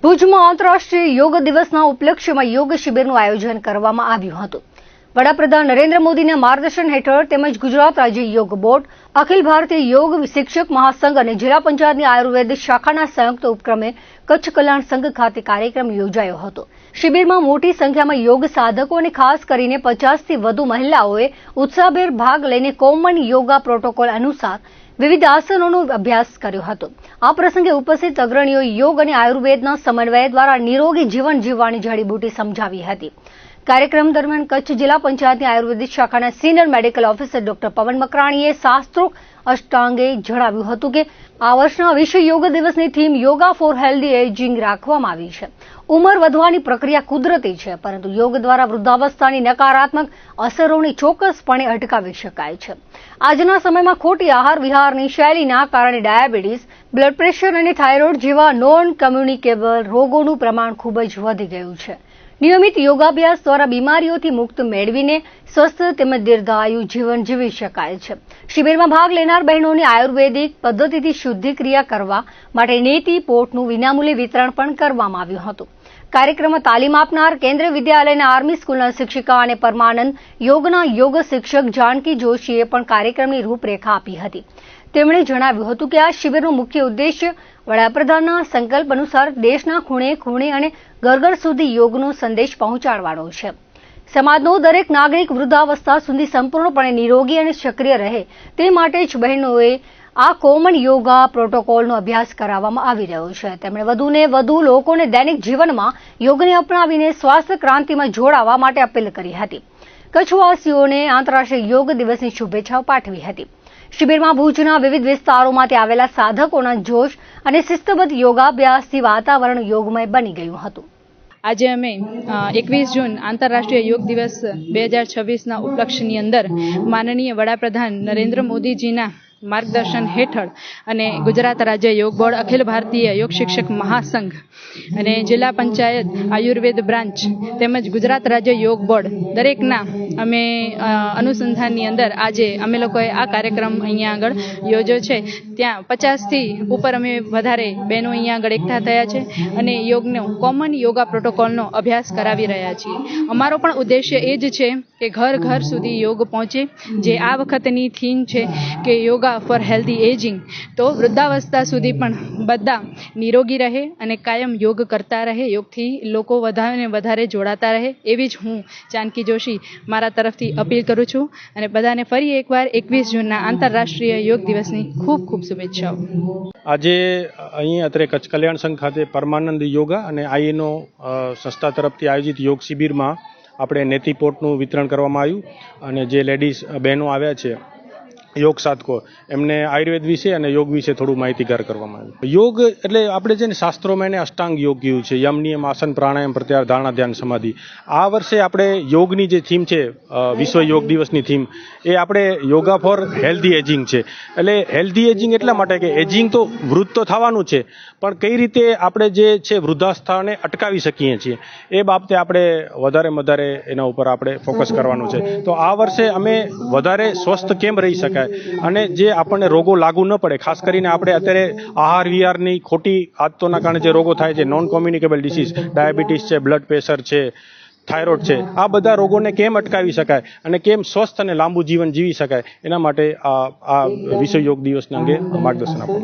ભુજમાં આંતરરાષ્ટ્રીય યોગ દિવસના ઉપલક્ષ્યમાં યોગ શિબિરનું આયોજન કરવામાં આવ્યું હતું। વડાપ્રધાન નરેન્દ્ર મોદીના માર્ગદર્શન હેઠળ તેમજ ગુજરાત રાજ્ય યોગ બોર્ડ, અખિલ ભારતીય યોગ શિક્ષક મહાસંઘ અને જિલ્લા પંચાયતની આયુર્વેદ શાખાના સંયુક્ત ઉપક્રમે કચ્છ કલ્યાણ સંઘ ખાતે કાર્યક્રમ યોજાયો હતો। શિબિરમાં મોટી સંખ્યામાં યોગ સાધકો અને ખાસ કરીને 50થી વધુ મહિલાઓએ ઉત્સાહભેર ભાગ લઈને કોમન યોગા પ્રોટોકોલ અનુસાર વિવિધ આસનોનો અભ્યાસ કર્યો હતો। આ પ્રસંગે ઉપસ્થિત અગ્રણીઓએ યોગ અને આયુર્વેદના સમન્વય દ્વારા નિરોગી જીવન જીવવાની જડીબુટી સમજાવી હતી। કાર્યક્રમ દરમિયાન કચ્છ જિલ્લા પંચાયતની આયુર્વેદિક શાખાના સિનિયર મેડિકલ ઓફિસર ડોક્ટર પવન મકરાણીએ શાસ્ત્રોક્ત અષ્ટાંગે જણાવ્યું હતું કે આ વર્ષના વિશ્વ યોગ દિવસની theme yoga for healthy ageing રાખવામાં આવી છે। ઉંમર વધવાની પ્રક્રિયા કુદરતી છે, પરંતુ યોગ દ્વારા વૃદ્ધાવસ્થાની નકારાત્મક અસરોને ચોક્કસપણે અટકાવી શકાય છે। આજના સમયમાં ખોટી આહાર વિહારની શૈલીના કારણે ડાયાબિટીસ, બ્લડ પ્રેશર અને થાઇરોઇડ જેવા નોન કમ્યુનિકેબલ રોગોનું પ્રમાણ ખૂબ જ વધી ગયું છે। નિયમિત યોગાભ્યાસ દ્વારા બીમારીઓથી મુક્ત મેળવીને સ્વસ્થ તેમજ દીર્ઘાયુ જીવન જીવી શકાય છે। શિબિરમાં ભાગ લેનાર બહેનોને આયુર્વેદિક પદ્ધતિથી શુદ્ધિક્રિયા કરવા માટે નેતી પોટનું વિનામૂલ્યે વિતરણ પણ કરવામાં આવ્યું હતું। કાર્યક્રમમાં તાલીમ આપનાર કેન્દ્રીય વિદ્યાલયના આર્મી સ્કૂલના શિક્ષિકા અને પરમાનંદ યોગના યોગ શિક્ષક જાનકી જોશીએ પણ કાર્યક્રમની રૂપરેખા આપી હતી। તેમણે જણાવ્યું હતું કે આ શિબિરનો મુખ્ય ઉદ્દેશ્ય વડાપ્રધાનના સંકલ્પ અનુસાર દેશના ખૂણે ખૂણે અને ઘર ઘર સુધી યોગનો સંદેશ પહોંચાડવાનો છે। સમાજનો દરેક નાગરિક વૃદ્ધાવસ્થા સુધી સંપૂર્ણપણે નિરોગી અને સક્રિય રહે તે માટે જ બહેનોએ આ કોમન યોગા પ્રોટોકોલનો અભ્યાસ કરાવવામાં આવી રહ્યો છે। તેમણે વધુને વધુ લોકોને દૈનિક જીવનમાં યોગને અપનાવીને સ્વાસ્થ્ય ક્રાંતિમાં જોડાવા માટે અપીલ કરી હતી। કચ્છવાસીઓને આંતરરાષ્ટ્રીય યોગ દિવસની શુભેચ્છાઓ પાઠવી હતી। શિબિરમાં ભુજના વિવિધ વિસ્તારોમાંથી આવેલા સાધકોના જોશ અને શિસ્તબદ્ધ યોગાભ્યાસથી વાતાવરણ યોગમય બની ગયું હતું। આજે અમે 21 જૂન આંતરરાષ્ટ્રીય યોગ દિવસ 2026ના ઉપલક્ષ્યની અંદર માનનીય વડાપ્રધાન નરેન્દ્ર મોદીજીના માર્ગદર્શન હેઠળ અને ગુજરાત રાજ્ય યોગ બોર્ડ, અખિલ ભારતીય યોગ શિક્ષક મહાસંઘ અને જિલ્લા પંચાયત આયુર્વેદ બ્રાન્ચ તેમજ ગુજરાત રાજ્ય યોગ બોર્ડ દરેકના અમે અનુસંધાનની અંદર આજે અમે લોકોએ આ કાર્યક્રમ અહીંયા આગળ યોજ્યો છે। ત્યાં 50થી ઉપર અમે વધારે બહેનો અહીંયા આગળ એકઠા થયા છે અને યોગનો કોમન યોગા પ્રોટોકોલનો અભ્યાસ કરાવી રહ્યા છીએ। અમારો પણ ઉદ્દેશ્ય એ જ છે કે ઘર ઘર સુધી યોગ પહોંચે। જે આ વખતની થીમ છે કે યોગા ફોર હેલ્ધી એજિંગ, તો વૃદ્ધાવસ્થા સુધી પણ બધા નિરોગી રહે અને કાયમ યોગ કરતા રહે, યોગથી લોકો વધારે જોડાતા રહે, એવી જ હું જાનકી જોશી મારા તરફથી અપીલ કરું છું અને બધાને ફરી એકવાર 21 જૂનના આંતરરાષ્ટ્રીય યોગ દિવસની ખૂબ ખૂબ શુભેચ્છાઓ। આજે અહીં અત્રે કચ્છ કલ્યાણ સંઘ ખાતે પરમાનંદ યોગા અને આઈએનઓ સંસ્થા તરફથી આયોજિત યોગ શિબિરમાં આપણે નેતીપોટનું વિતરણ કરવામાં આવ્યું અને જે લેડીઝ બહેનો આવ્યા છે યોગ સાધકો, એમને આયુર્વેદ વિશે અને યોગ વિશે થોડું માહિતીગાર કરવામાં આવ્યું। યોગ એટલે આપણે છે ને શાસ્ત્રોમાં એને અષ્ટાંગ યોગ કયું છે, યમ નિયમ આસન પ્રાણાયામ પ્રત્યાહાર ધારણા ધ્યાન સમાધિ। આ વર્ષે આપણે યોગની જે થીમ છે વિશ્વ યોગ દિવસની થીમ એ આપણે યોગા ફોર હેલ્ધી એજિંગ છે। એટલે હેલ્ધી એજિંગ એટલા માટે કે એજિંગ તો વૃદ્ધ તો થવાનું છે, પણ કઈ રીતે આપણે જે છે વૃદ્ધાવસ્થાને અટકાવી શકીએ છીએ એ બાબતે આપણે વધારે એના ઉપર આપણે ફોકસ કરવાનું છે। તો આ વર્ષે અમે વધારે સ્વસ્થ કેમ રહી શકાય અને જે આપણને રોગો લાગુ ન પડે, ખાસ કરીને આપણે અત્યારે આહાર વિહારની ખોટી આદતોના કારણે જે રોગો થાય છે, નોન કોમ્યુનિકેબલ ડિસીઝ, ડાયાબિટીસ છે, બ્લડ પ્રેશર છે, થાઇરોઇડ છે, આ બધા રોગોને કેમ અટકાવી શકાય અને કેમ સ્વસ્થ અને લાંબુ જીવન જીવી શકાય, એના માટે આ વિશ્વ યોગ દિવસના અંગે માર્ગદર્શન આપવાનું।